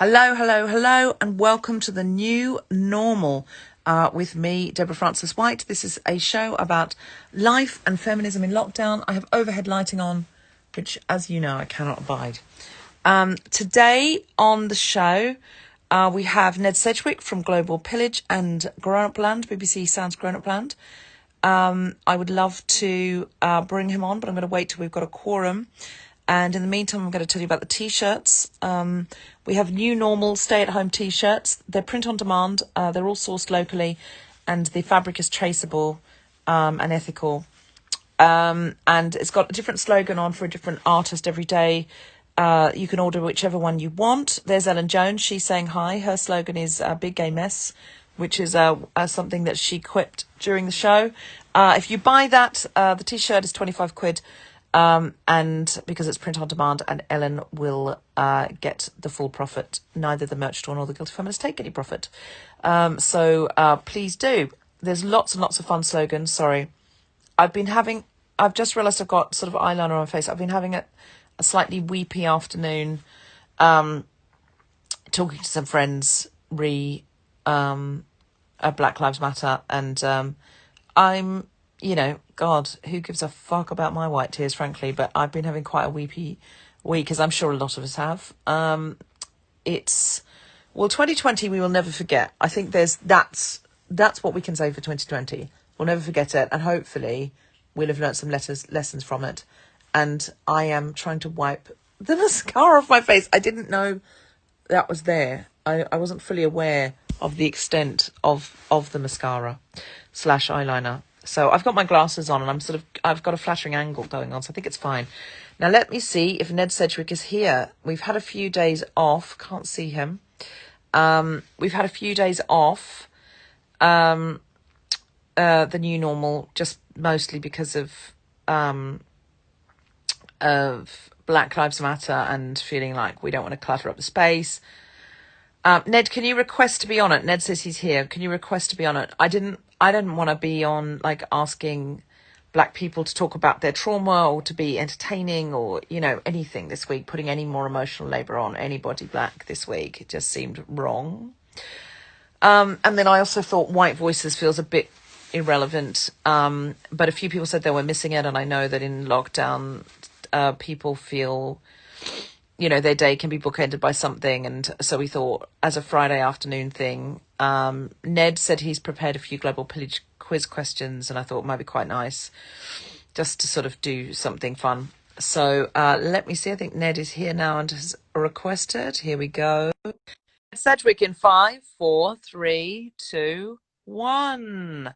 Hello, hello, hello, and welcome to the new normal with me, Deborah Francis White. This is a show about life and feminism in lockdown. I have overhead lighting on, which, as you know, I cannot abide. Today on the show, we have Ned Sedgwick from Global Pillage and Grown Up Land, BBC Sounds Grown Up Land. I would love to bring him on, but I'm going to wait till we've got a quorum. And in the meantime, I'm going to tell you about the T-shirts. We have new normal stay-at-home T-shirts. They're print on demand. They're all sourced locally, and the fabric is traceable and ethical. And it's got a different slogan on for a different artist every day. You can order whichever one you want. There's Ellen Jones. She's saying hi. Her slogan is Big Gay Mess, which is something that she quipped during the show. If you buy that, the T-shirt is 25 quid. And because it's print on demand, and Ellen will get the full profit. Neither the merch store nor the Guilty Feminist take any profit. So please do. There's lots and lots of fun slogans. Sorry. I've just realised I've got sort of eyeliner on my face. I've been having a slightly weepy afternoon, talking to some friends Black Lives Matter, and I'm, God, who gives a fuck about my white tears, frankly, but I've been having quite a weepy week, as I'm sure a lot of us have. 2020 we will never forget. I think that's what we can say for 2020. We'll never forget it, and hopefully we'll have learnt some lessons from it. And I am trying to wipe the mascara off my face. I didn't know that was there. I wasn't fully aware of the extent of the mascara / eyeliner. So I've got my glasses on, and I've got a flattering angle going on, so I think it's fine. Now let me see if Ned Sedgwick is here. We've had a few days off. Can't see him. We've had a few days off. The new normal, just mostly because of Black Lives Matter and feeling like we don't want to clutter up the space. Ned, can you request to be on it? Ned says he's here. Can you request to be on it? I didn't want to be on, like, asking Black people to talk about their trauma or to be entertaining or, anything this week, putting any more emotional labour on anybody Black this week. It just seemed wrong. And then I also thought White Voices feels a bit irrelevant. But a few people said they were missing it. And I know that in lockdown, people feel, their day can be bookended by something. And so we thought, as a Friday afternoon thing, Ned said he's prepared a few Global Pillage quiz questions, and I thought it might be quite nice just to sort of do something fun. So let me see. I think Ned is here now and has requested. Here we go. Sedgwick in 5, 4, 3, 2, 1.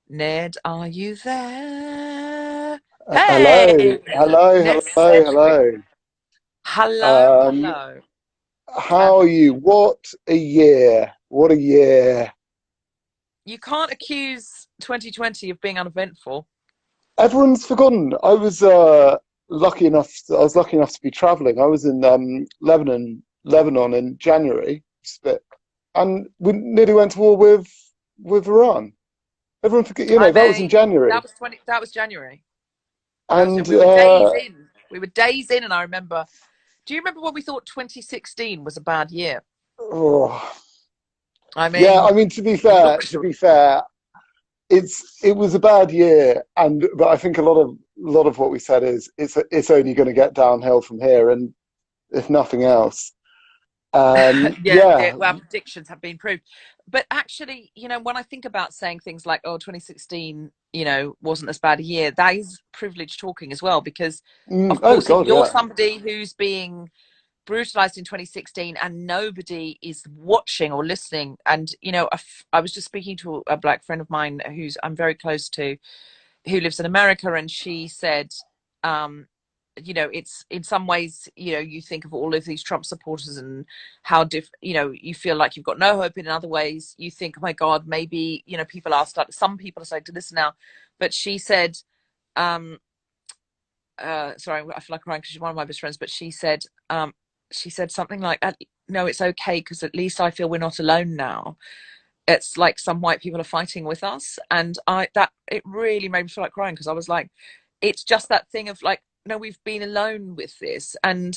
Ned, are you there? Hey! Hello. Hello. How are you? What a year. You can't accuse 2020 of being uneventful. Everyone's forgotten. I was lucky enough to be traveling. I was in Lebanon in January, and we nearly went to war with Iran. Everyone forget, that was in January. That was January. And we were days in. We were days in, and I remember. Do you remember when we thought 2016 was a bad year? Oh. I mean, yeah. I mean, to be fair, it was a bad year, but I think a lot of what we said is it's only going to get downhill from here, and if nothing else. Well, our predictions have been proved. But actually, when I think about saying things like, 2016, wasn't as bad a year, that is privilege talking as well, because of course, if you're somebody who's being brutalized in 2016 and nobody is watching or listening, and, I was just speaking to a Black friend of mine I'm very close to, who lives in America, and she said, it's in some ways, you think of all of these Trump supporters and how you feel like you've got no hope. In other ways, you think, oh my God, maybe, some people are starting to listen now. But she said, sorry, I feel like crying because she's one of my best friends, but she said something like, no, it's okay, because at least I feel we're not alone now. It's like some white people are fighting with us. And it really made me feel like crying, because I was like, it's just that thing of like, know, we've been alone with this, and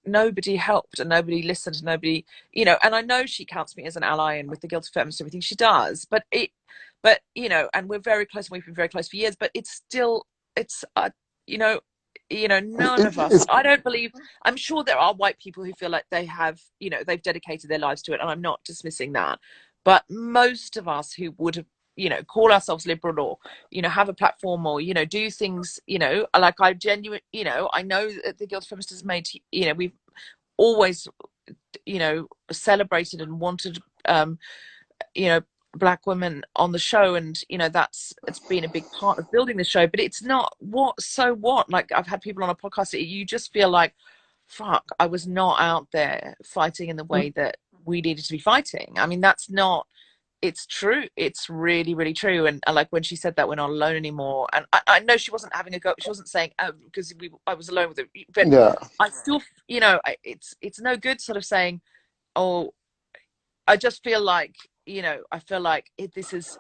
nobody helped, and nobody listened, and nobody, you know. And I know she counts me as an ally, and with the Guild of Feminists, everything she does. But you know, and we're very close, and we've been very close for years. But it's still, it's you know, none of us. It's I don't believe. I'm sure there are white people who feel like they have, they've dedicated their lives to it, and I'm not dismissing that. But most of us who would have, call ourselves liberal, or have a platform, or do things, like I genuine, I know that the Guild of Feminists has made, we've always, celebrated and wanted, you know black women on the show, and it's been a big part of building the show. But it's not, what, like, I've had people on a podcast that you just feel like, fuck, I was not out there fighting in the way that we needed to be fighting. I mean, that's not, it's true. It's really, really true. And like when she said that we're not alone anymore, and I know she wasn't having a go. She wasn't saying, oh, because I was alone with it. But yeah. I still, it's no good sort of saying, oh, I just feel like, this is,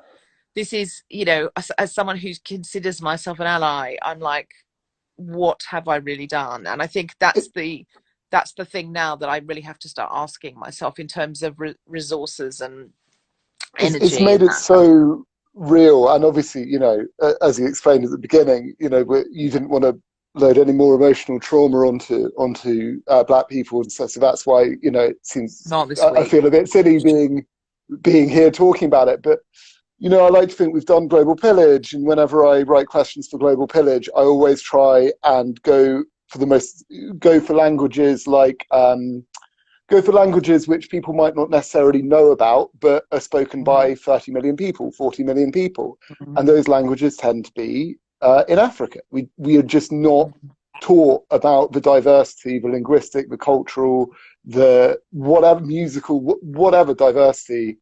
as someone who considers myself an ally, I'm like, what have I really done? And I think that's the thing now that I really have to start asking myself in terms of resources and It's energy made and it that kind of. so real, and obviously, as you explained at the beginning, you didn't want to load any more emotional trauma onto black people, and so that's why it seems Not this I week. feel a bit silly being here talking about it, but I like to think we've done Global Pillage, and whenever I write questions for Global Pillage, I always try and go for languages like go for languages which people might not necessarily know about, but are spoken by 30 million people, 40 million people. Mm-hmm. And those languages tend to be in Africa. We are just not taught about the diversity, the linguistic, the cultural, the whatever musical, whatever diversity.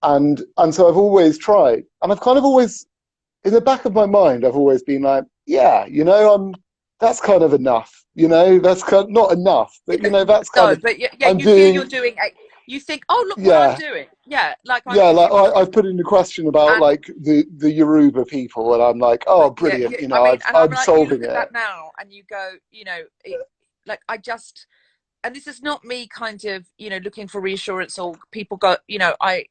And so I've always tried. And I've kind of always, in the back of my mind, I've always been like, yeah, that's kind of enough. That's kind of, not enough, but that's kind No, of, but yeah, I'm you feel you're doing, doing. You think, oh, look what I'm yeah, doing. Yeah, like I'm yeah. Like contributing. I've put in a question about And like the Yoruba people, and I'm like, oh, yeah, brilliant. I mean, and I'm I'm like, you solving look at it. that now, and you go, like I just. And this is not me kind of, looking for reassurance, or people go, and I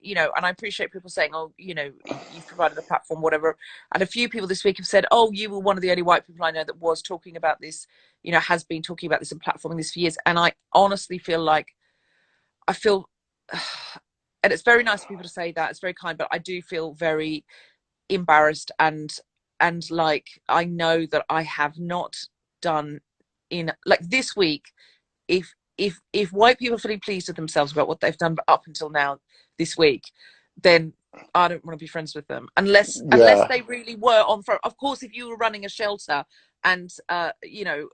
appreciate people saying, oh, you've provided a platform, whatever. And a few people this week have said, oh, you were one of the only white people I know that was talking about this, has been talking about this and platforming this for years. And I honestly feel like, I feel, and it's very nice for people to say that, it's very kind, but I do feel very embarrassed, and like, I know that I have not done in, like, this week, if if white people are feeling pleased with themselves about what they've done up until now this week, then I don't want to be friends with them, unless Yeah. they really were on front. Of course, if you were running a shelter and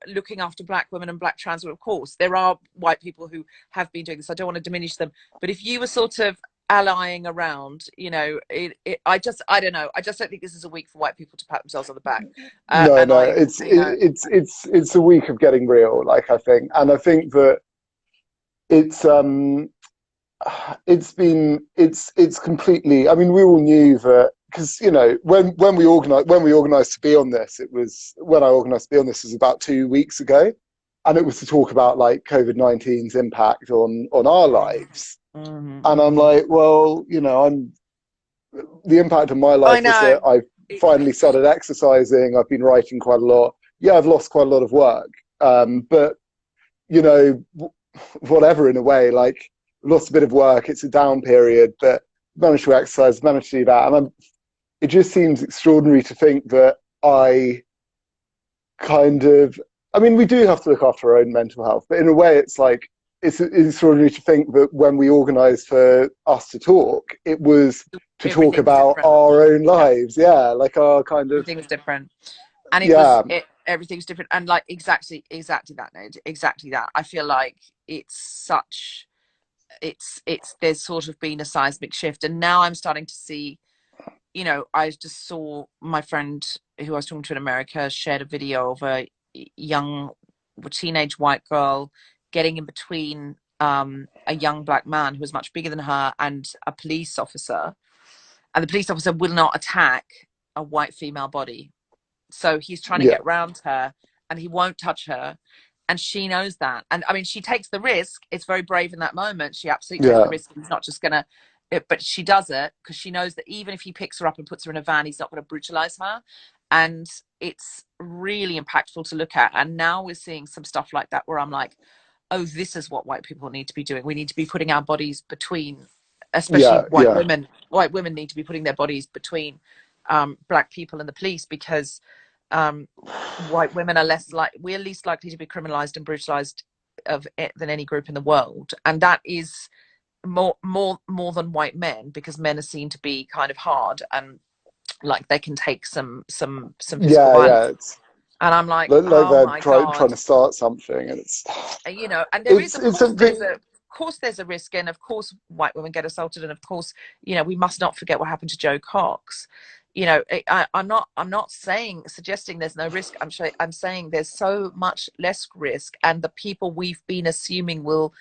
looking after black women and black trans women, of course there are white people who have been doing this. I don't want to diminish them, but if you were sort of allying around, I don't know. I just don't think this is a week for white people to pat themselves on the back. No, And no. I, It's a week of getting real, like I think, and I think that it's it's completely, I mean, we all knew that, because when we organized to be on this, it was when I organized to be on this was about 2 weeks ago, and it was to talk about like COVID-19's impact on our lives. And I'm mm-hmm. like, well, I'm the impact of my I life was that know. I've finally started exercising. I've been writing quite a lot. Yeah, I've lost quite a lot of work, but you know whatever, in a way, like, lost a bit of work, it's a down period, but managed to exercise, managed to do that. And it just seems extraordinary to think that I kind of, I mean, we do have to look after our own mental health, but in a way it's like, it's extraordinary to think that when we organized for us to talk, it was to talk Everything's about different. our own Yeah, lives. Yeah, like our kind of, everything was different, and yeah. everything's different, and like exactly that, Ned, exactly that. I feel like it's such, it's there's sort of been a seismic shift, and now I'm starting to see. I just saw my friend who I was talking to in America shared a video of a young, teenage white girl getting in between a young black man who was much bigger than her and a police officer, and the police officer will not attack a white female body, so he's trying to Yeah, get round her, and he won't touch her. And she knows that. And I mean, she takes the risk. It's very brave in that moment. She absolutely takes the Yeah, risk. He's not just going to, but she does it because she knows that even if he picks her up and puts her in a van, he's not going to brutalize her. And it's really impactful to look at. And now we're seeing some stuff like that where I'm like, oh, this is what white people need to be doing. We need to be putting our bodies between, especially yeah, yeah, white women need to be putting their bodies between black people and the police, because white women are we're least likely to be criminalized and brutalized than any group in the world. And that is more than white men, because men are seen to be kind of hard and like they can take some physical yeah, violence. yeah. It's And I'm like, like oh they're my trying God. to start something, and it's And there is, it's something. of course there's a risk, and of course white women get assaulted, and of course, we must not forget what happened to Joe Cox. I'm not suggesting there's no risk. I'm saying there's so much less risk, and the people we've been assuming will,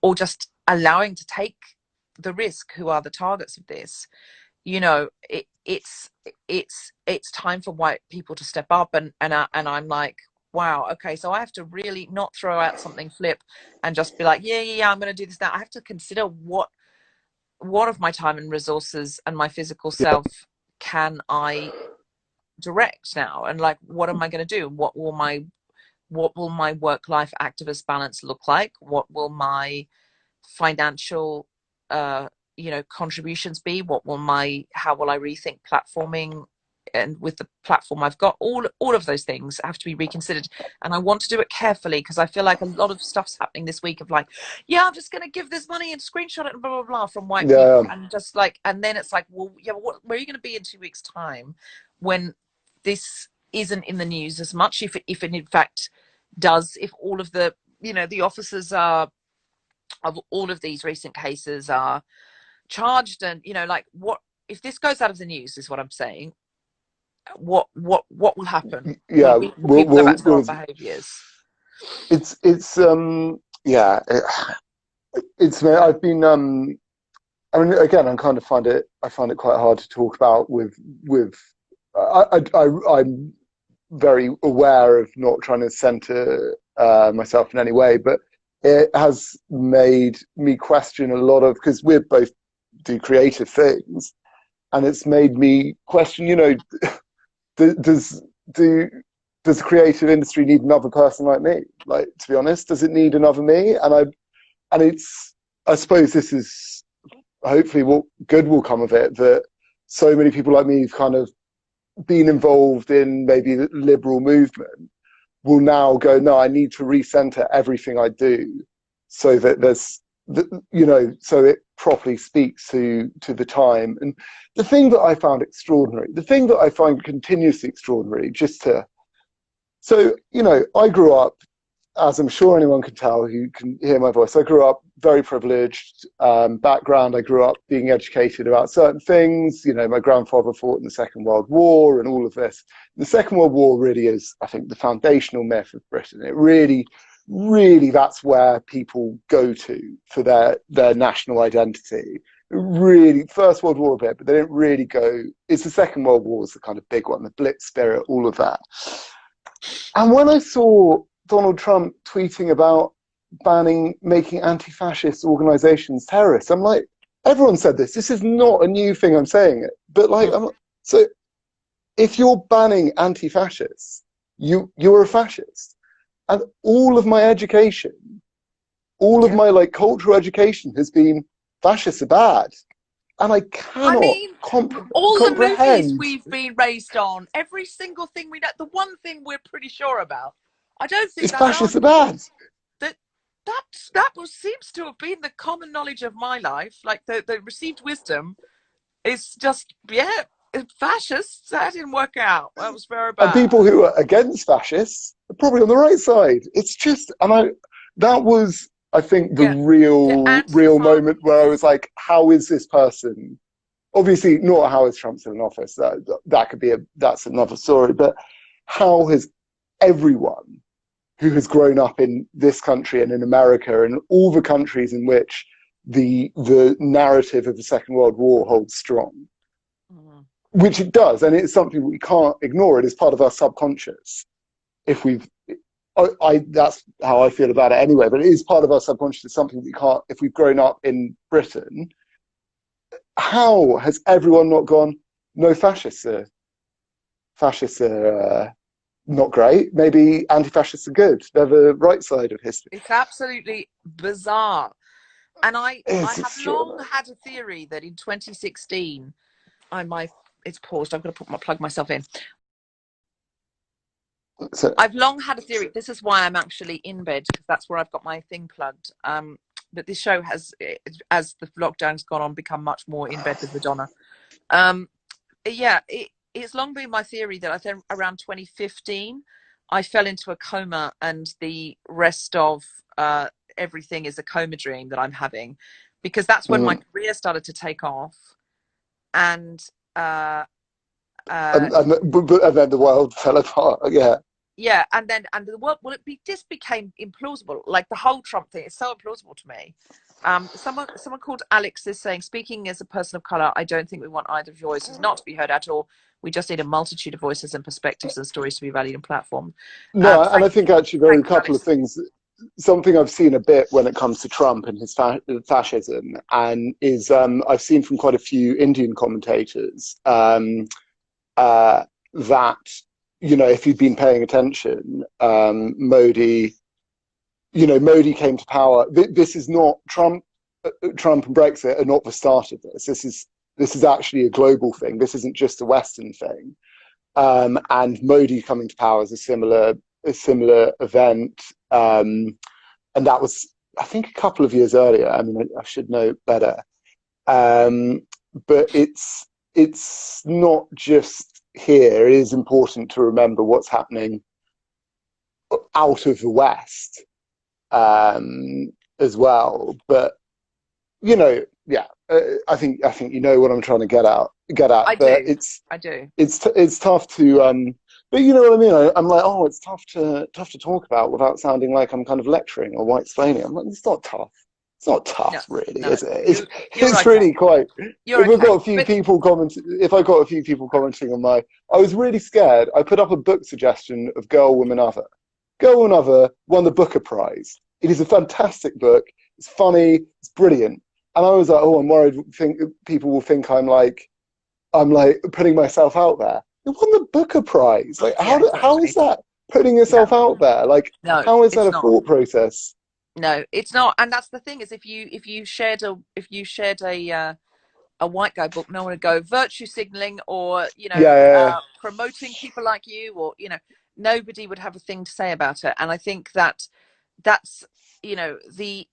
or just allowing to take the risk, who are the targets of this. It's time for white people to step up, and I'm like, wow, okay, so I have to really not throw out something flip and just be like, yeah, I'm going to do this now. I have to consider what of my time and resources and my physical self can I direct now, and like, what am I going to do? What will my work-life activist balance look like? What will my financial contributions be? How will I rethink platforming? And with the platform I've got, all of those things have to be reconsidered. And I want to do it carefully, because I feel like a lot of stuff's happening this week of like, yeah, I'm just going to give this money and screenshot it and blah blah blah from white Yeah, people, and just like, and then it's like, well, yeah, where are you going to be in 2 weeks' time when this isn't in the news as much, if it in fact does, if all of the the officers are of all of these recent cases are charged, and like, what if this goes out of the news, is what I'm saying. What will happen? yeah. Will people go back to their We'll old behaviors? it's yeah. It's I've been I mean, again, I find it quite hard to talk about with I'm very aware of not trying to center myself in any way, but it has made me question a lot of, because we both do creative things, and it's made me question, does do does the creative industry need another person like me? Like, to be honest, does it need another me? And it's, I suppose this is hopefully what good will come of it, that so many people like me have kind of been involved in maybe the liberal movement will now go, no, I need to recenter everything I do so that so it properly speaks to the time. And the thing that I found extraordinary, the thing that I find continuously extraordinary, I grew up, as I'm sure anyone can tell who can hear my voice, I grew up very privileged background. I grew up being educated about certain things. My grandfather fought in the Second World War and all of this. The Second World War really is, I think, the foundational myth of Britain. It really, really, that's where people go to for their national identity. Really, First World War a bit, but they didn't really go. It's the Second World War was the kind of big one, the Blitz spirit, all of that. And when I saw Donald Trump tweeting about making anti-fascist organizations terrorists, I'm like, everyone said this. This is not a new thing, I'm saying it. But so if you're banning anti-fascists, you're a fascist. And all of my education, all of my cultural education has been fascists are bad. And I cannot all the movies comprehend. we've been raised on, every single thing we know, the one thing we're pretty sure about, I don't think It's that's fascists are arguable. bad. That seems to have been the common knowledge of my life. Like the received wisdom is just, fascists, that didn't work out. That was very And bad. people who are against fascists are probably on the right side. It's just, that was, I think, the real moment where I was like, how is this person? Obviously, not how is Trump still in office. That could be that's another story. But how has everyone who has grown up in this country and in America and all the countries in which the narrative of the Second World War holds strong, which it does, and it's something we can't ignore. It is part of our subconscious. If we've that's how I feel about it anyway. But it is part of our subconscious. It's something we can't. If we've grown up in Britain, how has everyone not gone? No, fascists are not great. Maybe anti-fascists are good. They're the right side of history. It's absolutely bizarre. And I It's have extraordinary. long had a theory that in 2016, it's paused. I'm going to plug myself in. So, I've long had a theory. This is why I'm actually in bed, because that's where I've got my thing plugged. But this show has, as the lockdown's gone on, become much more in bed with Madonna. Yeah, it's long been my theory that I think around 2015, I fell into a coma, and the rest of everything is a coma dream that I'm having, because that's when my career started to take off, and uh, uh, and then the world fell apart. Yeah. yeah, and the world, well, just became implausible. Like the whole Trump thing is so implausible to me. Someone called Alex is saying, speaking as a person of color, I don't think we want either of your voices not to be heard at all. We just need a multitude of voices and perspectives and stories to be valued and platformed. No, and I Thank think actually there are a you, couple of Alex. things. Something I've seen a bit when it comes to Trump and his fascism, and is I've seen from quite a few Indian commentators that, if you've been paying attention, Modi, Modi came to power. This is not Trump. Trump and Brexit are not the start of this. This is actually a global thing. This isn't just a Western thing. And Modi coming to power is a similar event. And that was, I think, a couple of years earlier. I mean, I should know better. But it's not just here. It is important to remember what's happening out of the West as well. But yeah, I think you know what I'm trying to get at. I But do. I do. it's tough to. But you know what I mean. I'm like, oh, it's tough to talk about without sounding like I'm kind of lecturing or white explaining. I'm like, it's not tough. It's not No, tough, really, no, is it? It's okay. really quite. You're If I've okay. got a few people comment, if I got a few people commenting on my, I was really scared. I put up a book suggestion of Girl, Woman, Other. Girl, Woman, Other won the Booker Prize. It is a fantastic book. It's funny. It's brilliant. And I was like, oh, I'm worried. Think people will think I'm like putting myself out there. It won the Booker Prize. Like, Yeah, how is exactly. that putting No, yourself out there? Like, no, how is that it's a not. thought process? No, it's not. And that's the thing, is if you shared a white guy book, no one would go virtue signaling, or Yeah, yeah, promoting people like you, or nobody would have a thing to say about it. And I think that that's the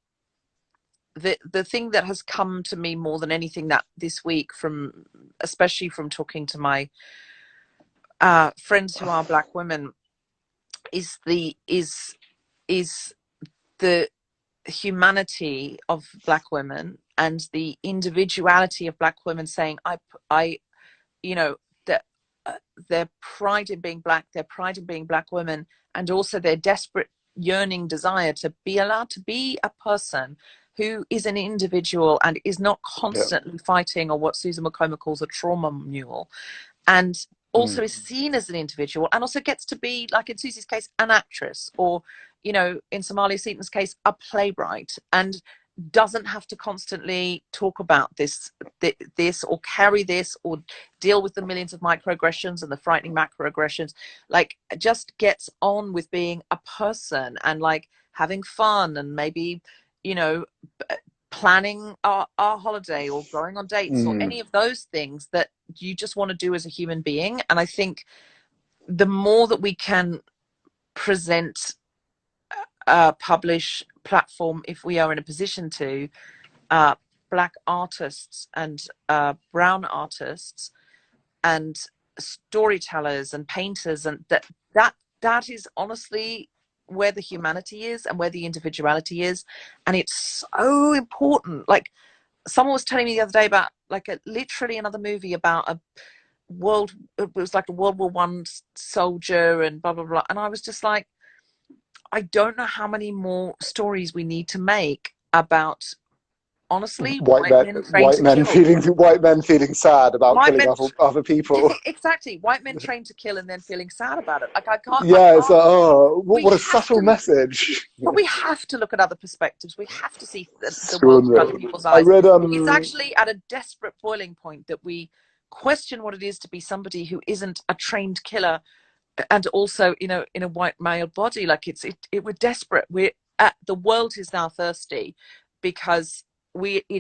thing that has come to me more than anything that this week, from especially from talking to my friends who are black women, is the humanity of black women and the individuality of black women, saying I you know that their pride in being black, their pride in being black women, and also their desperate yearning desire to be allowed to be a person who is an individual and is not yeah. constantly fighting, or what Susan McComa calls a trauma mule, and also Mm, is seen as an individual, and also gets to be, like in Susie's case, an actress, or in Somalia Seaton's case, a playwright, and doesn't have to constantly talk about this or carry this or deal with the millions of microaggressions and the frightening macroaggressions. Like, just gets on with being a person, and like having fun, and maybe you know planning our holiday, or going on dates, or mm, any of those things that you just want to do as a human being. And I think the more that we can present, publish, platform, if we are in a position to, uh, black artists and brown artists and storytellers and painters, and that is honestly where the humanity is and where the individuality is. And it's so important. Like, someone was telling me the other day about, like, literally another movie about it was like a World War I soldier and blah blah blah, and I was just like, I don't know how many more stories we need to make about honestly, white men trained to kill. white men feeling sad about White killing men, other people. exactly. White men trained to kill and then feeling sad about it. Like I Yeah, it's can't. like, oh, We what a have subtle to, message. but we have to look at other perspectives. We have to see the world through other Extraordinary. people's I eyes. read It's actually at a desperate boiling point that we question what it is to be somebody who isn't a trained killer, and also in a white male body. Like we're desperate. The world is now thirsty because it's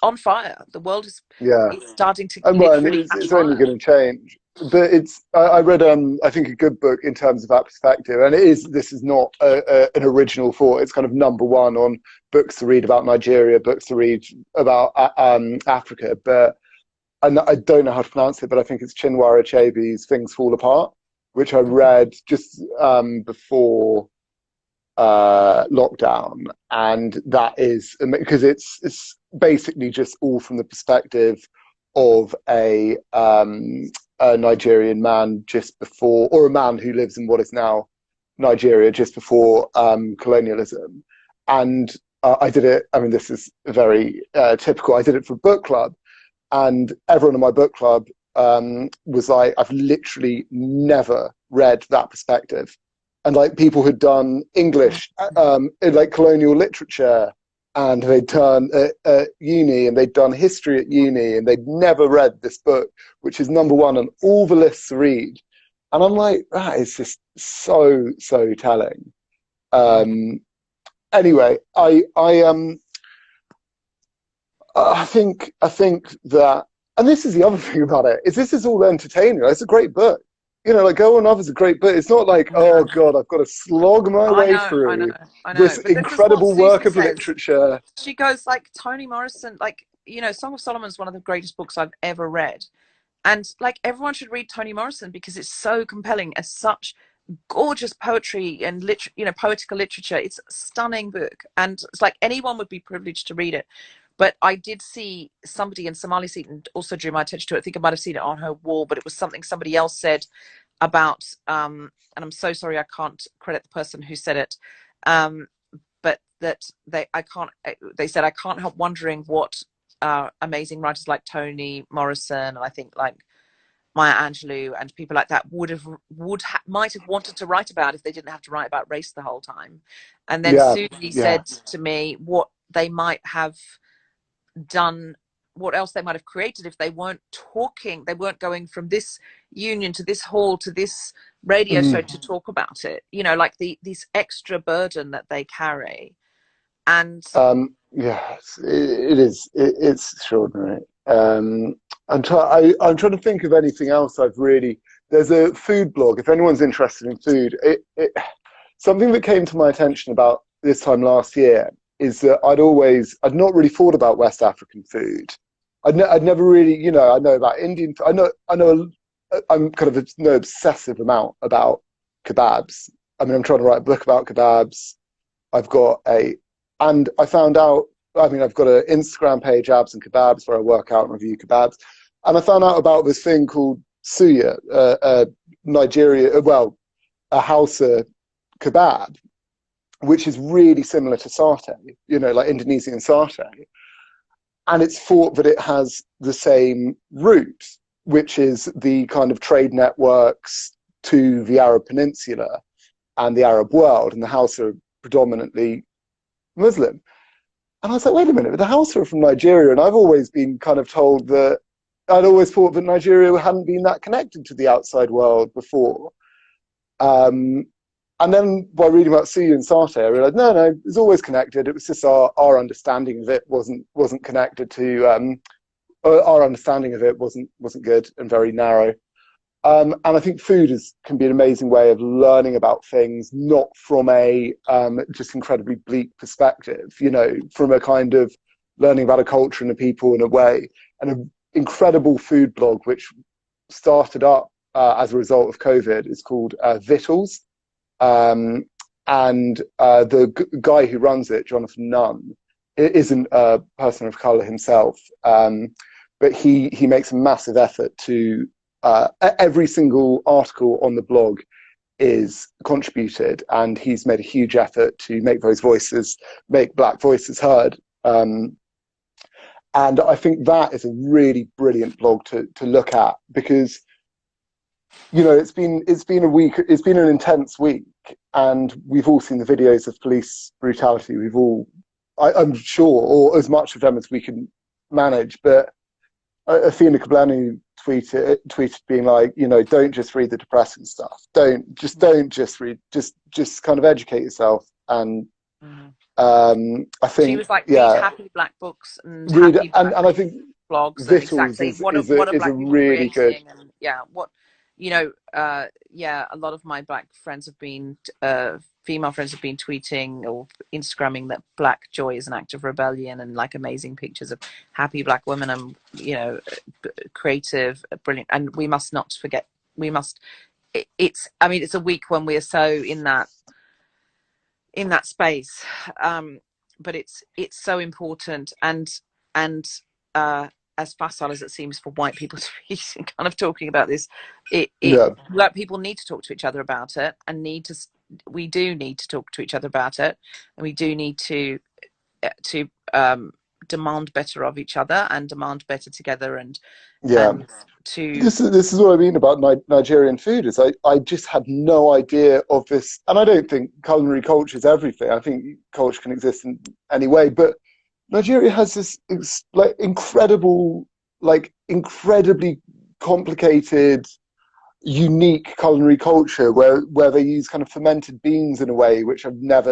on fire. The world yeah. is starting to And well, and literally catch it's only fire. going to change. But I read I think a good book in terms of that perspective, and this is not an original thought. It's kind of number one on books to read about Nigeria, books to read about Africa. But and I don't know how to pronounce it, but I think it's Chinua Achebe's "Things Fall Apart," which I read just before lockdown, and that is because it's basically just all from the perspective of a Nigerian man just before, or a man who lives in what is now Nigeria just before colonialism. And I did it. I mean, this is very typical. I did it for book club, and everyone in my book club was like, "I've literally never read that perspective." And like people who'd done English in like colonial literature, and they'd done at uni, and they'd done history at uni, and they'd never read this book, which is number one on all the lists to read. And I'm like, that is just so telling. Anyway, I think that, and this is the other thing about it, is this is all entertaining. It's a great book. Like Go on Others is a great book. It's not like, oh God, I've got to slog my way through I know. this But this is what incredible work Susie of says. literature. She goes like Toni Morrison, like Song of Solomon is one of the greatest books I've ever read, and like everyone should read Toni Morrison because it's so compelling. As such gorgeous poetry and poetical literature. It's a stunning book, and it's like anyone would be privileged to read it. But I did see somebody, in Somali Seaton also drew my attention to it. I think I might have seen it on her wall, but it was something somebody else said about, and I'm so sorry I can't credit the person who said it, but that they said I can't help wondering what amazing writers like Toni Morrison, and I think like Maya Angelou and people like that might have wanted to write about if they didn't have to write about race the whole time. And then Yeah, Susie yeah. said to me what they might have done, what else they might have created if they weren't going from this union to this hall to this radio show to talk about it, like this extra burden that they carry. And Yeah, it's extraordinary. I'm trying to think of anything else I've really. There's a food blog. If anyone's interested in food, something that came to my attention about this time last year is that I'd not really thought about West African food. I'd never really, I know about Indian. I'm kind of no obsessive amount about kebabs. I mean, I'm trying to write a book about kebabs. And I found out, I mean, I've got an Instagram page, Abs and Kebabs, where I work out and review kebabs. And I found out about this thing called suya, a Hausa kebab, which is really similar to satay, like Indonesian satay. And it's thought that it has the same root, which is the kind of trade networks to the Arab Peninsula and the Arab world. And the Hausa are predominantly Muslim. And I was like, wait a minute, but the Hausa are from Nigeria, and I've always been kind of told that I'd always thought that Nigeria hadn't been that connected to the outside world before. And then by reading about suya and satay, I realized, no, it's always connected. It was just our understanding of it wasn't connected to, our understanding of it wasn't good and very narrow. And I think food can be an amazing way of learning about things, not from a just incredibly bleak perspective, from a kind of learning about a culture and a people in a way. And an incredible food blog, which started up as a result of COVID, is called Vittles. And the guy who runs it, Jonathan Nunn, isn't a person of color himself, but he makes a massive effort to every single article on the blog is contributed, and he's made a huge effort to make Black voices heard. And I think that is a really brilliant blog to look at, because it's been a week, it's been an intense week, and we've all seen the videos of police brutality. I'm sure, or as much of them as we can manage. But Athena Kablanu tweeted being like, don't just read the depressing stuff. Don't just read, just kind of educate yourself. And I think she was like, read happy Black books and happy Black and I think blogs, and Vittles exactly what are Black people really creating, good. and a lot of my Black friends have been female friends have been tweeting or Instagramming that Black joy is an act of rebellion, and like amazing pictures of happy Black women, and creative, brilliant. And we must not forget, it's a week when we're so in that space, but it's so important, and as facile as it seems for white people to be kind of talking about this, Black people need to talk to each other about it, and we do need to talk to each other about it, and we do need to demand better of each other, and demand better together, and this is what I mean about Nigerian food. Is I just had no idea of this, and I don't think culinary culture is everything. I think culture can exist in any way, but Nigeria has this incredibly complicated, unique culinary culture where they use kind of fermented beans in a way which I'm not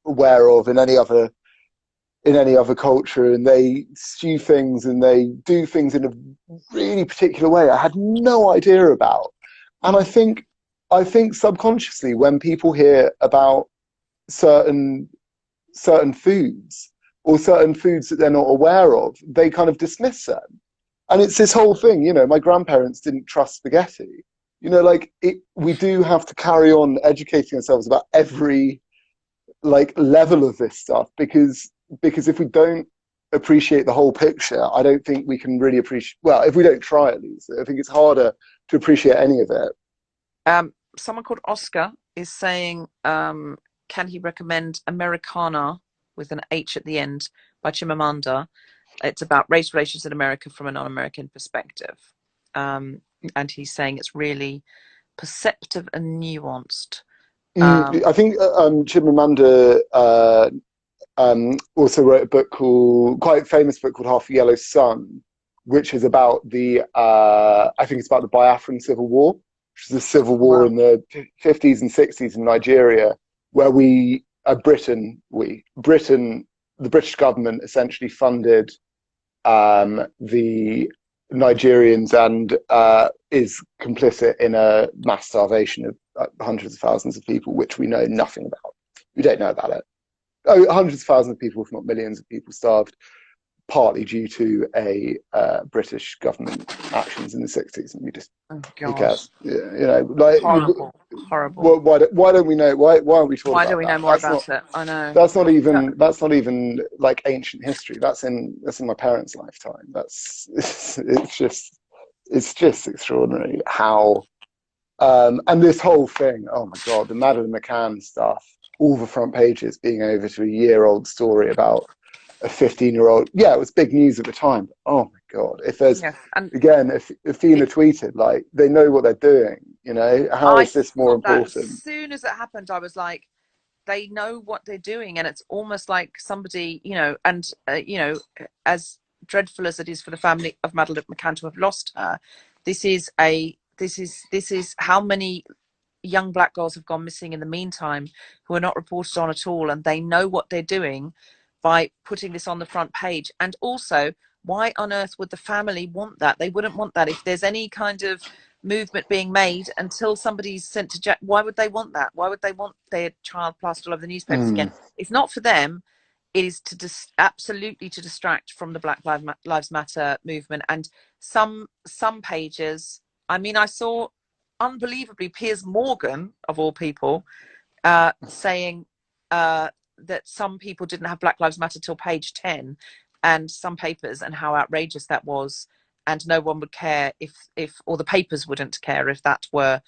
aware of in any other culture, and they stew things and they do things in a really particular way I had no idea about. And I think subconsciously, when people hear about certain foods, or certain foods that they're not aware of, they kind of dismiss them. And it's this whole thing, my grandparents didn't trust spaghetti. We do have to carry on educating ourselves about every level of this stuff, because if we don't appreciate the whole picture, I don't think we can really appreciate, well, if we don't try at least, I think it's harder to appreciate any of it. Someone called Oscar is saying, can he recommend Americana with an H at the end by Chimamanda? It's about race relations in America from a non-American perspective. And he's saying it's really perceptive and nuanced. I think Chimamanda also wrote a quite famous book called Half a Yellow Sun, which is about I think it's about the Biafran Civil War, which is a civil war in the 50s and 60s in Nigeria, where the British government essentially funded the Nigerians, and is complicit in a mass starvation of hundreds of thousands of people, which we know nothing about. We don't know about it. Hundreds of thousands of people, if not millions of people, starved, partly due to a British government actions in the 60s, and we just, who cares? Horrible. Why don't we know? Why aren't we talking about that? Why don't we know more about it? I know. That's not even like ancient history. That's in my parents' lifetime. It's just extraordinary how, and this whole thing, oh my God, the Madeleine McCann stuff, all the front pages being over to a year-old story about a 15-year-old. Yeah, it was big news at the time. Oh my God. If there's, again, if Athena tweeted, like, they know what they're doing, how is this more important? As soon as it happened, I was like, they know what they're doing. And it's almost like somebody, as dreadful as it is for the family of Madeleine McCann to have lost her, this is how many young Black girls have gone missing in the meantime who are not reported on at all, and they know what they're doing by putting this on the front page. And also, why on earth would the family want that? They wouldn't want that if there's any kind of movement being made until somebody's sent to jail. Why would they want that? Why would they want their child plastered all over the newspapers again? It's not for them. It is absolutely to distract from the Black Lives Matter movement. And some pages, I saw unbelievably Piers Morgan, of all people, saying that some people didn't have Black Lives Matter till page 10, and some papers, and how outrageous that was, and no one would care if or the papers wouldn't care if that were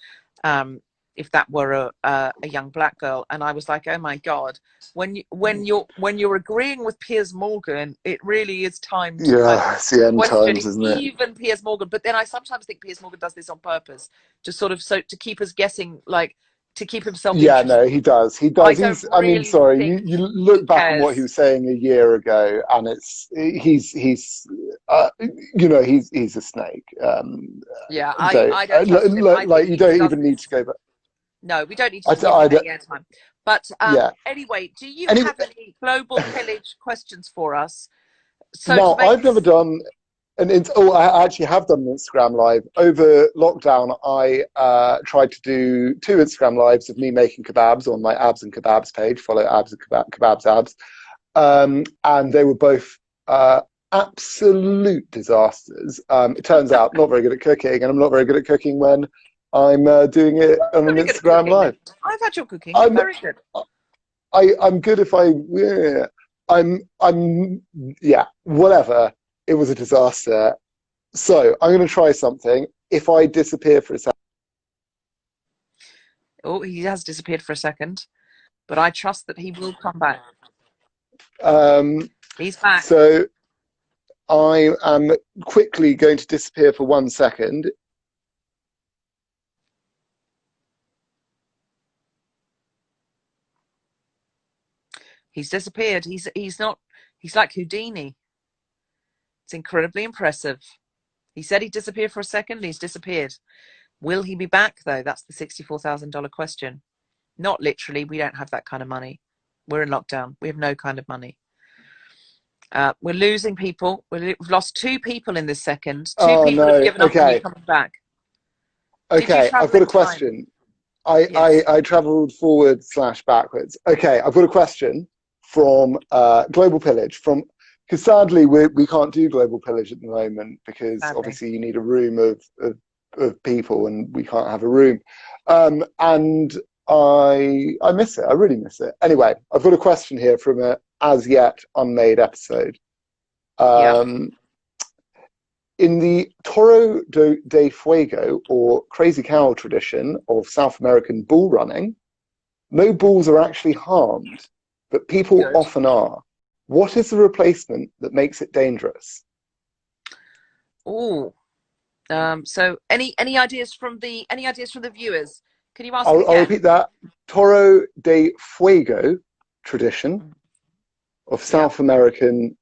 if that were a young black girl. And I was like, oh my God, when you're agreeing with Piers Morgan, it really is time to kind Yeah, of it's the end question times, isn't it? even Piers Morgan. But then I sometimes think Piers Morgan does this on purpose, just sort of so to keep us guessing, like to keep himself Yeah, no, interested. he does. He I does. don't I mean, really sorry, think you he look back on what he cares. was saying a year ago, and he's he's a snake. Yeah, So I don't trust him. I think like you he just don't does even need to this. go back. No, we don't need to give I, him I any airtime. But yeah. anyway, do you Anyway, have any global pillage questions for us? So to now make I've never this, done I actually have done an Instagram live over lockdown. I tried to do 2 Instagram lives of me making kebabs on my abs and kebabs page. Follow abs and kebabs abs. And they were both absolute disasters. It turns out not very good at cooking, and I'm not very good at cooking when I'm doing it on an very good at Instagram cooking, live. Ned. I've had your cooking. You're I'm very good. I'm good if I yeah, I'm yeah, whatever. It was a disaster. So I'm going to try something. If I disappear for a second, Oh, he has disappeared for a second, but I trust that he will come back. um, He's back. so I am quickly going to disappear for 1 second. He's disappeared. He's not. He's like Houdini. It's incredibly impressive. He said he disappeared for a second. He's disappeared. Will he be back though? That's the $64,000 question. Not literally. We don't have that kind of money. We're in lockdown. We have no kind of money. We're losing people. We've lost 2 people in this second. Two Oh people have no. given up on you Okay. coming back. Did you Okay. I've travel got in a time? question. Yes. I traveled forward slash backwards. Okay. I've got a question from Global Pillage from because sadly we can't do Global Pillage at the moment because Sadly. obviously you need a room of people and we can't have a room. And I miss it. I really miss it. Anyway, I've got a question here from a as yet unmade episode. Yeah. Um, in the de Fuego or Crazy Cow tradition of South American bull running, no bulls are actually harmed, but people Good. often are. What is the replacement that makes it dangerous? Oh. So any ideas from the viewers? Can you ask it I'll again? repeat that. Toro de Fuego tradition of Yeah. South American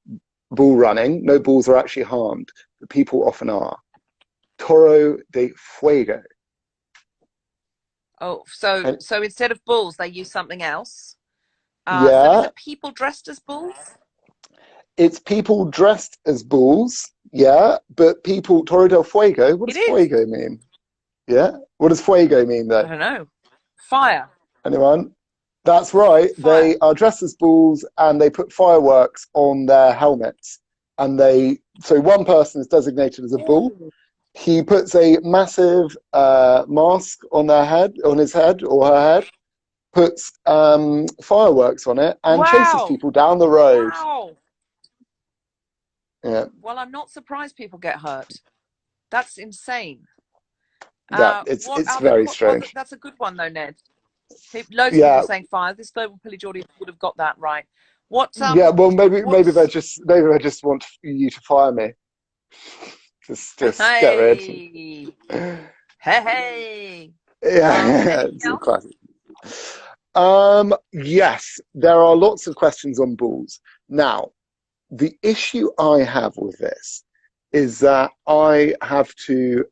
bull running. No bulls are actually harmed, but people often are. Toro de Fuego. Oh, so And so instead of bulls, they use something else. So is yeah, it people dressed as bulls? it's people dressed as bulls. Yeah, but people Toro del Fuego. What It does is. Fuego mean? Yeah, what does Fuego mean though? I don't know. Fire. Anyone? That's right. Fire. They are dressed as bulls and they put fireworks on their helmets. And so one person is designated as a bull. Ooh. He puts a massive mask on his head or her head, puts fireworks on it, and chases Wow. people down the road. Wow. Yeah, Well, I'm not surprised people get hurt. That's insane. yeah. What It's other? very strange. That's a good one though, Ned. Loads of people Yeah, saying fire. This global pillage audience would have got that right. What yeah. Well, maybe what's they just want you to fire me. Just get rid. hey hey Yeah, anything it's a else? classic. Yes, there are lots of questions on bulls. Now, the issue I have with this is that I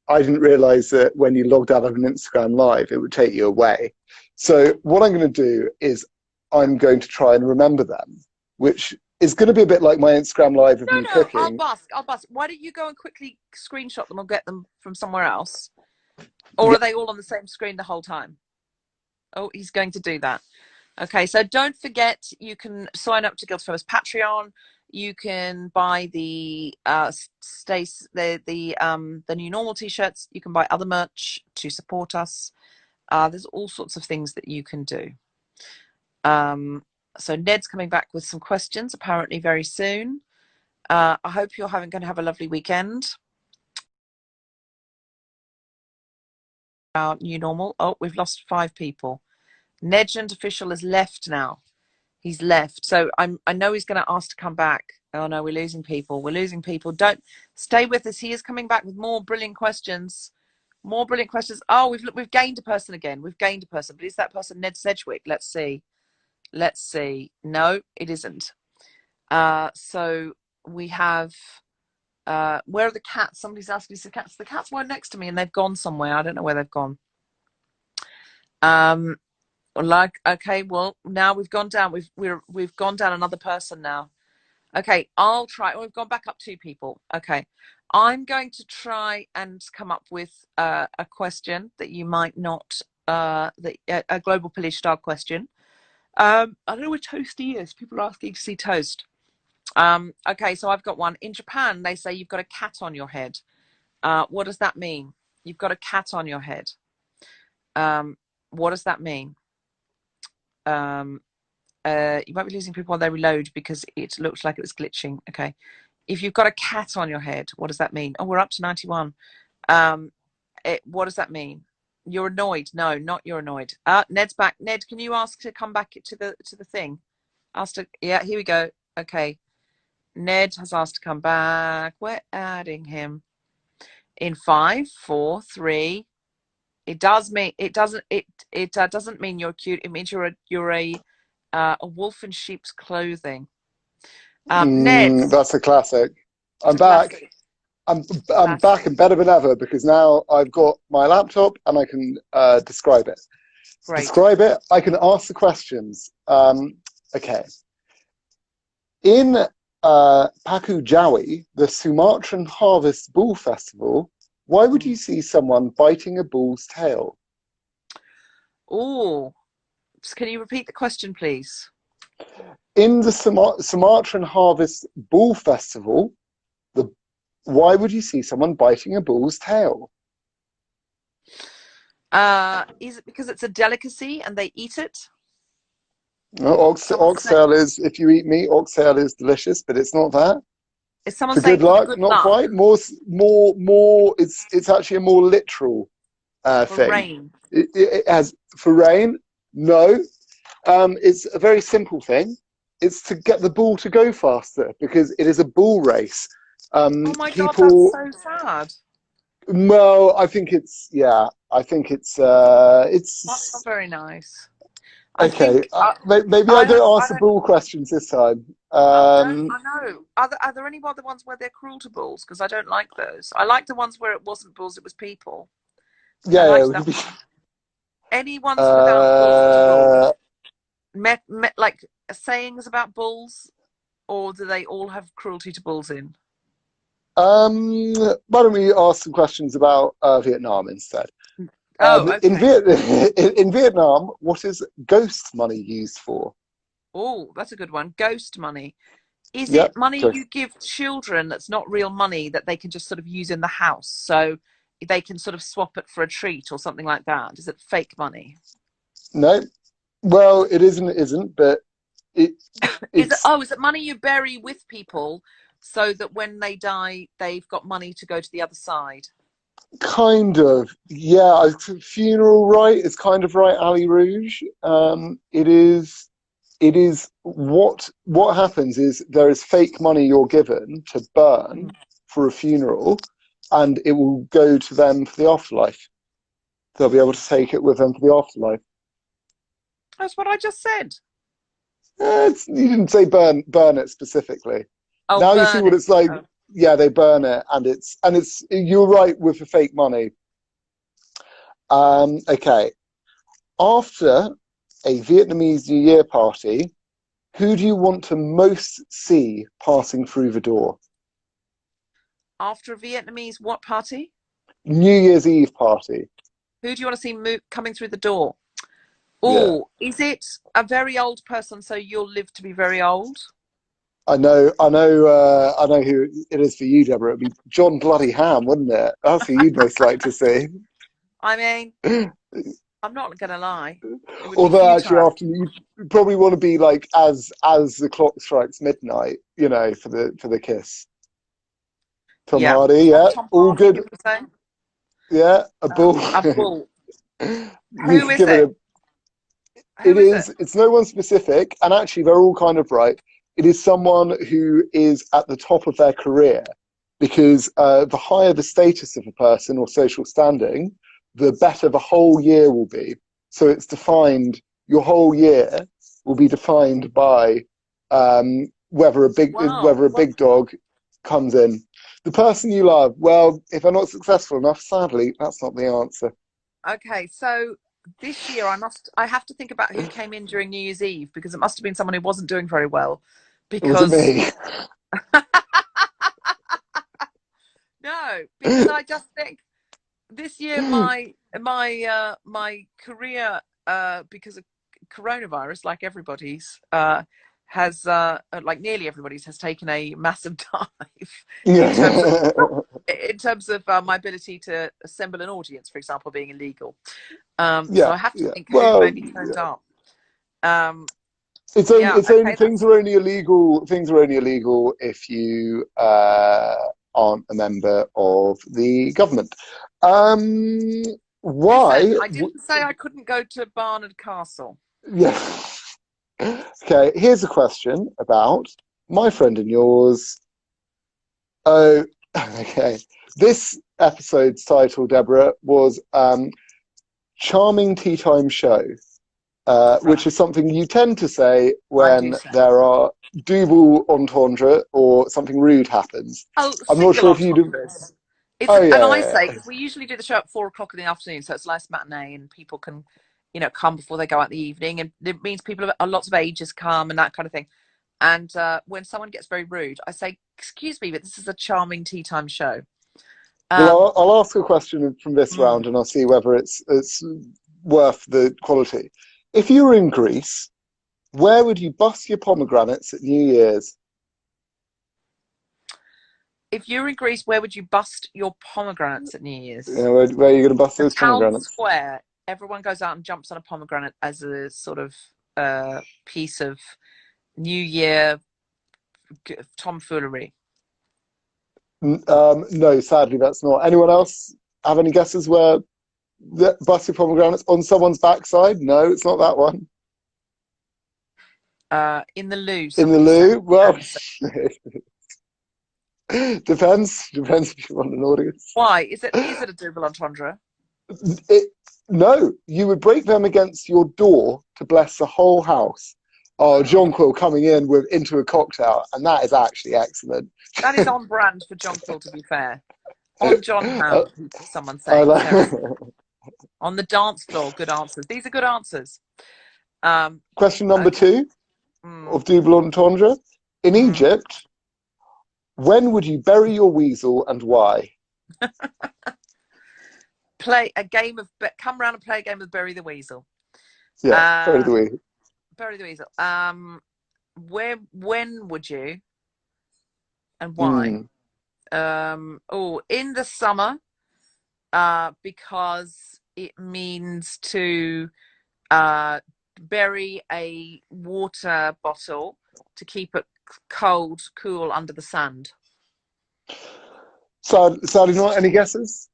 didn't realize that when you logged out of an Instagram live, it would take you away. So what I'm going to do is I'm going to try and remember them, which is going to be a bit like my Instagram live of me No, cooking. I'll bust. Why don't you go and quickly screenshot them or get them from somewhere else? Or Yeah, are they all on the same screen the whole time? Oh, he's going to do that. Okay, so don't forget you can sign up to Guilty Feminist Patreon. You can buy the the new normal t-shirts. You can buy other merch to support us. There's all sorts of things that you can do. So Ned's coming back with some questions apparently very soon. I hope you're going to have a lovely weekend. our new normal. Oh, we've lost 5 people. Negent official has left now. He's left. So I know he's going to ask to come back. Oh no, we're losing people. We're losing people. Don't stay with us. He is coming back with more brilliant questions. More brilliant questions. Oh, we've gained a person again. We've gained a person. But is that person Ned Sedgwick? Let's see. Let's see. No, it isn't. So we have where are the cats? Somebody's asking me the cats. The cats weren't next to me and they've gone somewhere. I don't know where they've gone. Okay, well now we've gone down. We've gone down another person now. Okay, I'll try. We've gone back up 2 people. Okay, I'm going to try and come up with a question that you might not a global police style question. I don't know where Toasty is. People are asking to see Toast. Okay, so I've got one. In Japan, they say you've got a cat on your head. What does that mean? You've got a cat on your head. What does that mean? You might be losing people while they reload because it looked like it was glitching. Okay. If you've got a cat on your head, what does that mean? Oh, we're up to 91. What does that mean? You're annoyed. No, not you're annoyed. Ned's back. Ned, can you ask to come back to the thing? Yeah, here we go. Okay. Ned has asked to come back. We're adding him in 5, 4, 3. It doesn't mean you're cute. It means you're a wolf in sheep's clothing. Ned, That's a classic. I'm back. classic. I'm back and better than ever because now I've got my laptop and I can describe it. Great. Describe it. I can ask the questions. Okay. In Paku Jawi, the Sumatran Harvest Bull Festival, why would you see someone biting a bull's tail? Oh, can you repeat the question, please? In the Sumatran Harvest Bull Festival, why would you see someone biting a bull's tail? Is it because it's a delicacy and they eat it? No, oxtail is, if you eat meat, oxtail is delicious, but it's not that. Is someone For saying good luck, good not luck? quite. More. It's actually a more literal For thing. rain. It has for rain. No, it's a very simple thing. It's to get the bull to go faster because it is a bull race. Oh my God, People. that's so sad. Well, I think it's That's not very nice. okay. Maybe I don't ask the bull questions this time. I know. Are there any other ones where they're cruel to bulls? Because I don't like those. I like the ones where it wasn't bulls, it was people. I liked that one. Any ones without cruelty to bulls? Like sayings about bulls, or do they all have cruelty to bulls in? Why don't we ask some questions about Vietnam instead? Okay. In Vietnam, what is ghost money used for? Oh, that's a good one. Ghost money. Is Yep, it money ghost. you give children that's not real money that they can just sort of use in the house? So they can sort of swap it for a treat or something like that? Is it fake money? No. Well, it isn't, but it's Is it money you bury with people so that when they die, they've got money to go to the other side? kind of, yeah, funeral right is kind of right, Ali Rouge. It is what happens is there is fake money you're given to burn for a funeral, and it will go to them for the afterlife. They'll be able to take it with them for the afterlife. That's what I just said. You didn't say burn it specifically. Oh, now you see what it's like. Oh. Yeah, they burn it, and it's you're right with the fake money. Okay. After a Vietnamese New Year party, who do you want to most see passing through the door? After a Vietnamese what party? New Year's Eve party. Who do you want to see coming through the door? Yeah. Oh, is it a very old person so you'll live to be very old? I know who it is for you, Deborah. It'd be John Bloody Ham, wouldn't it? That's who you'd most like to see. I mean, I'm not going to lie. Although actually, after you probably want to be like as the clock strikes midnight, you know, for the kiss. Tom Hardy, yeah, Tom all Hardy, good. you were saying? Yeah, a bull. A bull. We Who could is give it it? a. Who is it? It's no one specific, and actually they're all kind of right. It is someone who is at the top of their career, because the higher the status of a person or social standing, the better the whole year will be. So it's defined, your whole year will be defined by Wow. whether a Well, big dog comes in. The person you love, well, if they're not successful enough, sadly, that's not the answer. okay. So this year I have to think about who came in during New Year's Eve because it must have been someone who wasn't doing very well. Was it Because me? no, because I just think this year my career because of coronavirus, like everybody's, has like nearly everybody's has taken a massive dive in terms of Yeah. my ability to assemble an audience, for example, being illegal. So Yeah, I have to yeah. think who Well, maybe turned up. Um, yeah, it's only okay, that's things are only illegal if you aren't a member of the government. Um, listen. why? I didn't say I couldn't go to Barnard Castle. Yeah. Okay, here's a question about my friend and yours. Oh, okay. This episode's title, Deborah, was "Charming Tea Time Show." Right, Which is something you tend to say I do when say. there are double entendre or something rude happens. Oh, I'm not single sure if you do. entendres. It's Oh and I yeah, say yeah, because we usually do the show at 4 o'clock in the afternoon, so it's a nice matinee, and people can, come before they go out in the evening, and it means people of lots of ages come and that kind of thing. And when someone gets very rude, I say, "Excuse me, but this is a charming tea time show." well, Um, I'll ask a question from this mm, round, and I'll see whether it's worth the quality. If you were in Greece, where would you bust your pomegranates at New Year's? if you're in Greece, where would you bust your pomegranates at New You Year's? know, where are you going to bust The those town pomegranates? square. Everyone goes out and jumps on a pomegranate as a sort of piece of New Year tomfoolery. No, sadly, that's not. Anyone else have any guesses where the bust your pomegranates on someone's backside? No, it's not that one. In the loo, In the somebody sang loo? Well, and said, depends if you want an audience. why? Is it a double entendre? It, no, you would break them against your door to bless the whole house. Oh, Oh, John Quill coming in with into a cocktail, and that is actually excellent. that is on brand for John Quill, to be fair. On John I, Ham, someone I saying, like seriously. On the dance floor, good answers. These are good answers. Um, question number okay. two Mm, of double entendre. In mm. Egypt, when would you bury your weasel and why? Play a game of come round and play a game of Bury the Weasel. Yeah, bury Uh, the weasel. Bury the Weasel. When would you and why? Mm. In the summer, because it means to uh, bury a water bottle to keep it cold, cool under the sand. Sadly, not any guesses.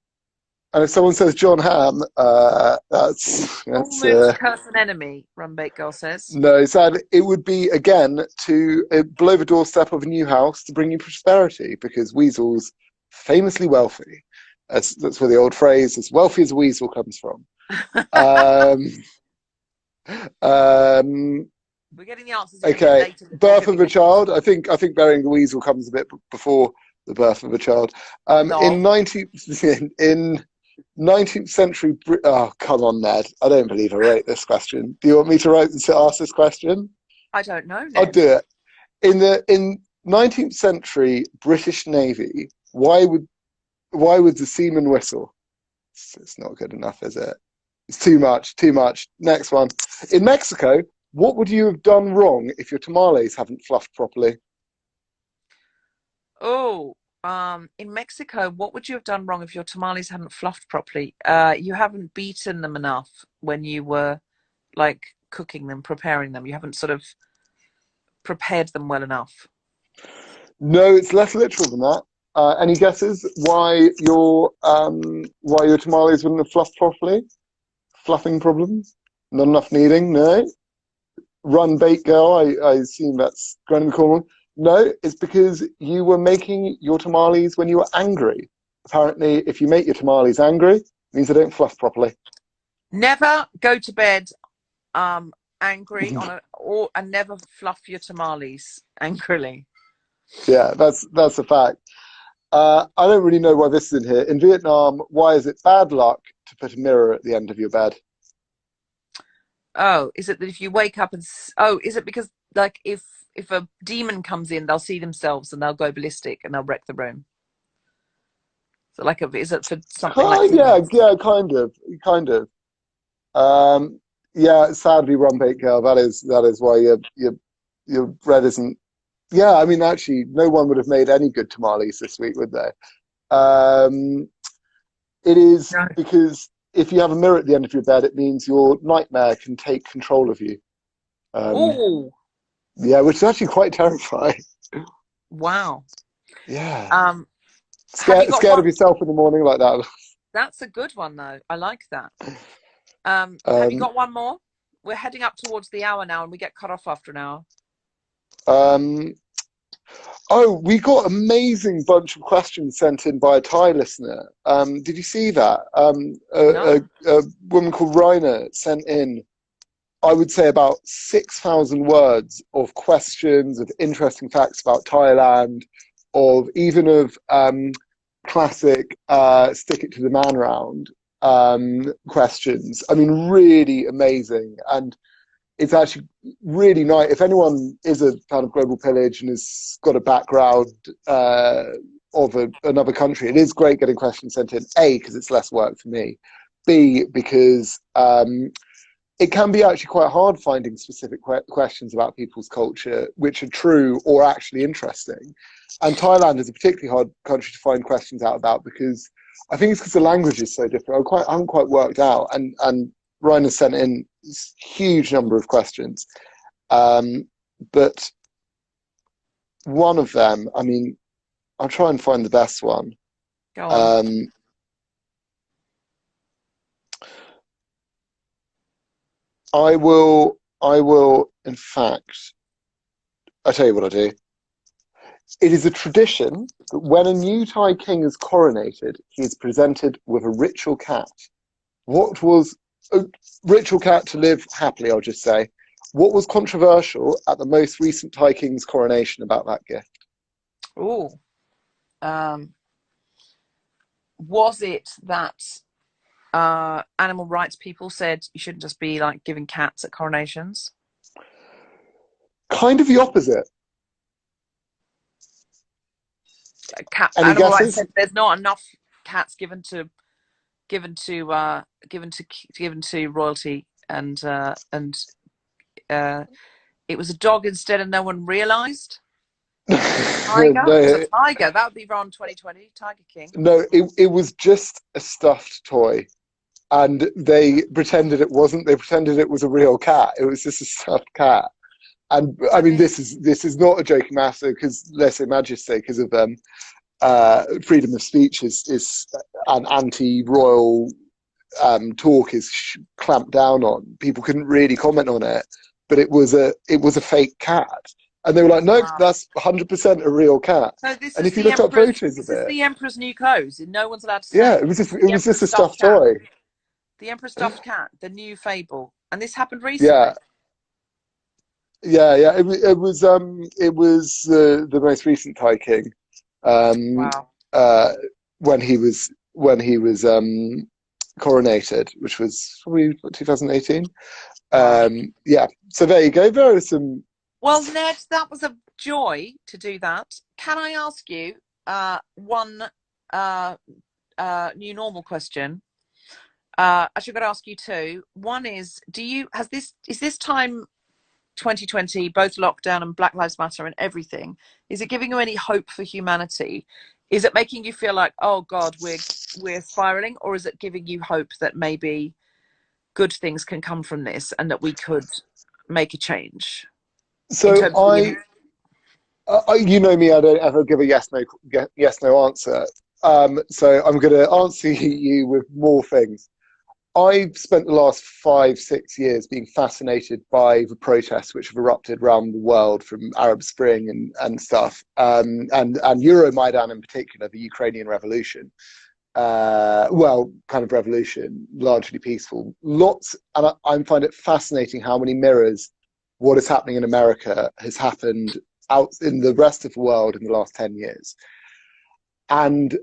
And if someone says John Hamm, that's Almost curse an enemy, Runbait Girl says. no. Sad. It would be again to below the doorstep of a new house to bring you prosperity, because weasels famously wealthy. That's where the old phrase "as wealthy as a weasel" comes from. Um, um, We're getting the answers in a bit okay, later than we're birth of a typically. child. I think burying the weasel comes a bit before the birth of a child. In No. 19 in 19th century. Oh, come on, Ned. I don't believe I wrote this question. Do you want me to ask this question? I don't know, I'll Ned. do it. In 19th century British Navy, why would the seaman whistle? It's not good enough, is it? It's too much. Too much. Next one. In Mexico, what would you have done wrong if your tamales haven't fluffed properly? Oh, in Mexico, what would you have done wrong if your tamales hadn't fluffed properly? You haven't beaten them enough when you were like cooking them, preparing them. You haven't sort of prepared them well enough. No, it's less literal than that. Any guesses why your tamales wouldn't have fluffed properly? fluffing problems? Not enough kneading? No. Run bake girl, I assume that's Granny McCormick. No, it's because you were making your tamales when you were angry. Apparently, if you make your tamales angry, it means they don't fluff properly. Never go to bed angry and never fluff your tamales angrily. Yeah, that's a fact. I don't really know why this is in here. In Vietnam, why is it bad luck to put a mirror at the end of your bed? Oh, is it that if you wake up and is it because like if a demon comes in, they'll see themselves and they'll go ballistic and they'll wreck the room? So is it for something like Yeah, kind of. Yeah, sadly, Rum Bake Girl. That is why your bread isn't. Yeah, I mean, actually, no one would have made any good tamales this week, would they? It is no. because if you have a mirror at the end of your bed, it means your nightmare can take control of you. Oh, Yeah, which is actually quite terrifying. wow. Yeah. Scared of yourself in the morning like that. That's a good one, though. I like that. Have you got one more? We're heading up towards the hour now, and we get cut off after an hour. Oh, we got an amazing bunch of questions sent in by a Thai listener. Did you see that? No. A woman called Raina sent in, I would say, about 6,000 words of questions, of interesting facts about Thailand, of classic stick it to the man round questions. I mean, really amazing. And it's actually really nice. If anyone is a kind of global pillage and has got a background of another country, it is great getting questions sent in. A, because it's less work for me. B, because it can be actually quite hard finding specific questions about people's culture which are true or actually interesting. And Thailand is a particularly hard country to find questions out about because I think it's because the language is so different. I haven't quite worked out. And Ryan has sent in a huge number of questions. But one of them, I mean, I'll try and find the best one. Go on. I will, in fact, I'll tell you what I do. It is a tradition that when a new Thai king is coronated, he is presented with a ritual cat. What was a ritual cat to live happily, I'll just say. What was controversial at the most recent Thai king's coronation about that gift? Oh, was it that animal rights people said you shouldn't just be like giving cats at coronations? Kind of the opposite. Animal rights said there's not enough cats given to royalty, and it was a dog instead, and no one realised. Tiger? No, It was a tiger. That would be around 2020. Tiger King. No, it was just a stuffed toy, and they pretended it wasn't. They pretended it was a real cat. It was just a stuffed cat. And I mean, this is not a joking matter because let's say Majesty, because of freedom of speech is an anti-royal talk is clamped down on. People couldn't really comment on it, but it was a fake cat, and they were like, "Nope, that's 100% a real cat." So this and is if you look up photos of it, this is the Emperor's new clothes, and no one's allowed to say. Yeah, it was just a stuffed toy. The Emperor's stuffed cat, the new fable, and this happened recently. Yeah. It was the most recent Thai king. When he was coronated, which was probably 2018. Yeah, so there you go. There are some. Well, Ned, that was a joy to do that. Can I ask you one new normal question? Actually, I've got to ask you two. One is, is this time 2020, both lockdown and Black Lives Matter and everything, is it giving you any hope for humanity? Is it making you feel like, oh God, we're spiraling, or is it giving you hope that maybe good things can come from this and that we could make a change? So you know me, I don't ever give a yes no answer. So I'm going to answer you with more things. I've spent the last 5, 6 years being fascinated by the protests which have erupted around the world, from Arab Spring and stuff, and Euromaidan in particular, the Ukrainian revolution. Well, kind of revolution, largely peaceful. Lots, and I find it fascinating how many mirrors what is happening in America has happened out in the rest of the world in the last 10 years. And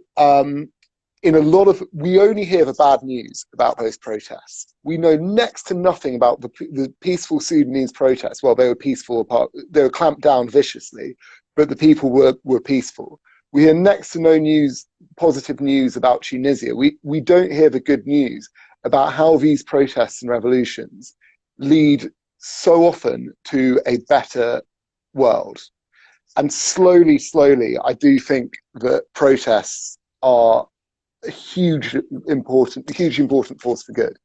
in a lot of, we only hear the bad news about those protests. We know next to nothing about the peaceful Sudanese protests. Well, they were peaceful, they were clamped down viciously, but the people were peaceful. We hear next to no news, positive news about Tunisia. We don't hear the good news about how these protests and revolutions lead so often to a better world. And slowly, I do think that protests are a huge important force for good.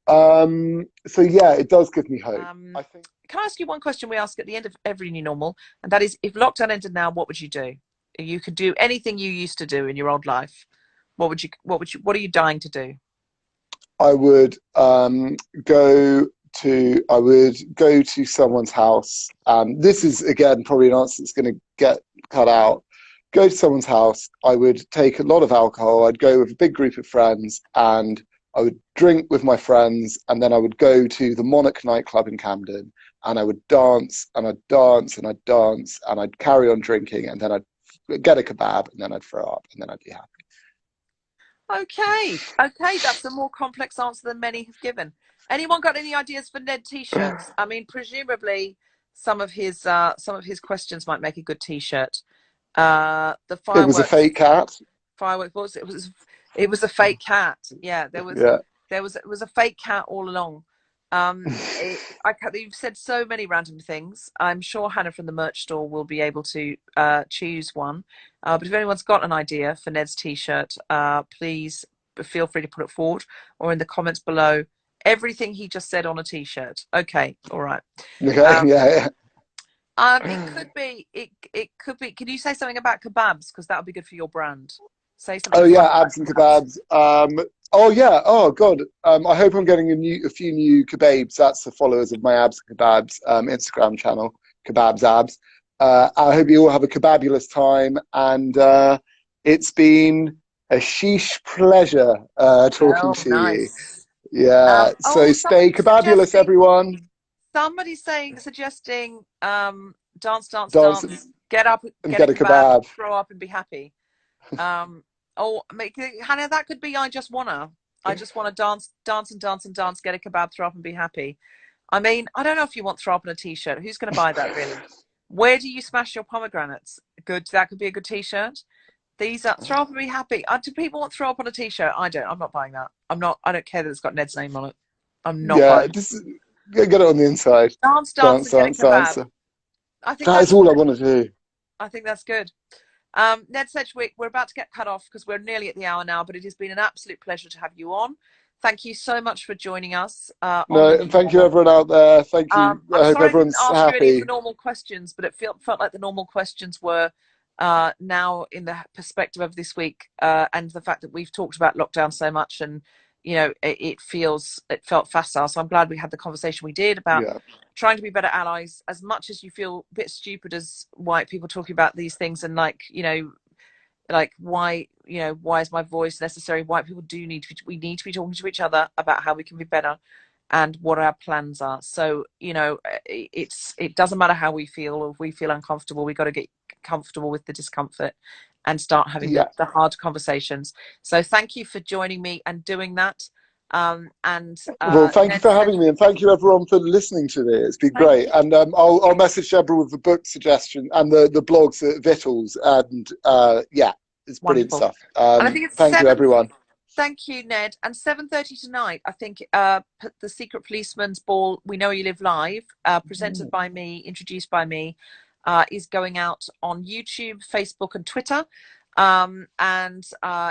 So yeah, it does give me hope. I think. Can I ask you one question we ask at the end of every new normal, and that is, if lockdown ended now, what would you do? You could do anything you used to do in your old life. What are you dying to do? I would go to someone's house. This is again probably an answer that's going to get cut out. Go to someone's house. I would take a lot of alcohol. I'd go with a big group of friends, and I would drink with my friends, and then I would go to the Monarch nightclub in Camden, and I would dance, and I'd dance, and I'd dance, and I'd carry on drinking, and then I'd get a kebab, and then I'd throw up, and then I'd be happy. Okay, that's a more complex answer than many have given. Anyone got any ideas for Ned t-shirts? I mean, presumably some of his questions might make a good t-shirt. The fireworks. It was a fake cat. Fireworks. It was a fake cat. Yeah, it was a fake cat all along. You've said so many random things. I'm sure Hannah from the merch store will be able to choose one. But if anyone's got an idea for Ned's t-shirt, please feel free to put it forward, or in the comments below. Everything he just said on a t-shirt. Okay, all right. Okay, yeah. It could be. Can you say something about kebabs? Because that would be good for your brand. Say something. Oh yeah, abs and kebabs. Oh yeah. Oh god. I hope I'm getting a few new kebabs. That's the followers of my abs and kebabs Instagram channel, kebabs abs. I hope you all have a kebabulous time, and it's been a sheesh pleasure talking to you. Yeah. So stay kebabulous, everyone. Somebody's suggesting dance, get up, and get a kebab, throw up and be happy. Hannah, that could be I just wanna dance, get a kebab, throw up and be happy. I mean, I don't know if you want throw up on a t-shirt. Who's going to buy that really? Where do you smash your pomegranates? Good, that could be a good t-shirt. These are throw up and be happy. Do people want throw up on a t-shirt? I don't. I'm not buying that. I don't care that it's got Ned's name on it. I'm not buying it. Just get it on the inside. Dance, and get a kebab. I think that is all I want to do. I think that's good. Ned Sedgwick, we're about to get cut off because we're nearly at the hour now, but it has been an absolute pleasure to have you on. Thank you so much for joining us. And thank you everyone out there. Thank you. I hope everyone's happy. I didn't ask you any of the normal questions, but it felt like the normal questions were now in the perspective of this week, and the fact that we've talked about lockdown so much, and you know, it felt facile. So I'm glad we had the conversation we did about trying to be better allies. As much as you feel a bit stupid as white people talking about these things, and why is my voice necessary? White people we need to be talking to each other about how we can be better and what our plans are. So, it doesn't matter how we feel, or if we feel uncomfortable, we got to get comfortable with the discomfort and start having the hard conversations. So thank you for joining me and doing that. Well, thank you for having me, and thank you everyone for listening to this. It's been great. And I'll message Deborah with the book suggestion and the blogs at Vittles, and it's brilliant stuff. And I think it's thank you everyone. Thank you, Ned. And 7:30 tonight, I think, the Secret Policeman's Ball, We Know You Live Live, presented by me, introduced by me, is going out on YouTube, Facebook and Twitter. And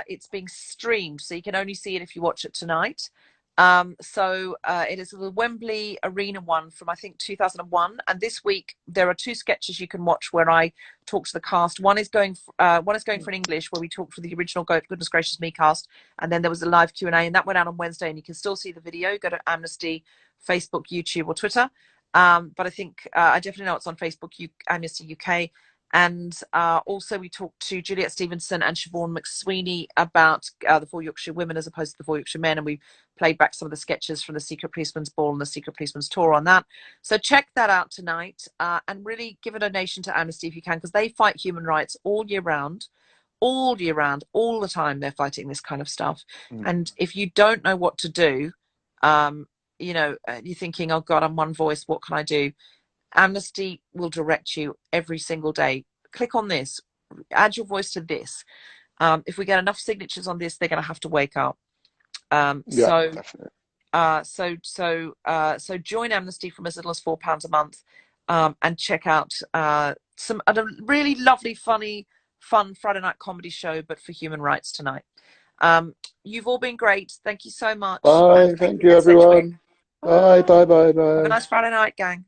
it's being streamed, so you can only see it if you watch it tonight. It is the Wembley Arena one from I think 2001. And this week there are two sketches you can watch where I talk to the cast. One is going for an English where we talk for the original Goodness Gracious Me cast, and then there was a live Q&A, and that went out on Wednesday. And you can still see the video. Go to Amnesty, Facebook, YouTube, or Twitter. But I think I definitely know it's on Facebook, Amnesty UK. And also we talked to Juliet Stevenson and Siobhan McSweeney about the Four Yorkshire Women as opposed to the Four Yorkshire Men, and we played back some of the sketches from the Secret Policeman's Ball and the Secret Policeman's Tour on that. So check that out tonight, and really give a donation to Amnesty if you can, because they fight human rights all year round, all the time. They're fighting this kind of stuff. Mm. And if you don't know what to do, you're thinking, oh God, I'm one voice, what can I do? Amnesty will direct you every single day. Click on this, add your voice to this. If we get enough signatures on this, they're going to have to wake up. Yeah, definitely. So join Amnesty from as little as £4 a month, and check out a really lovely, fun Friday night comedy show, but for human rights tonight. You've all been great. Thank you so much. Bye. And thank Thank you you, again, Sedgwick. everyone. Bye. Bye. Bye. Have a Bye. nice Friday night, gang.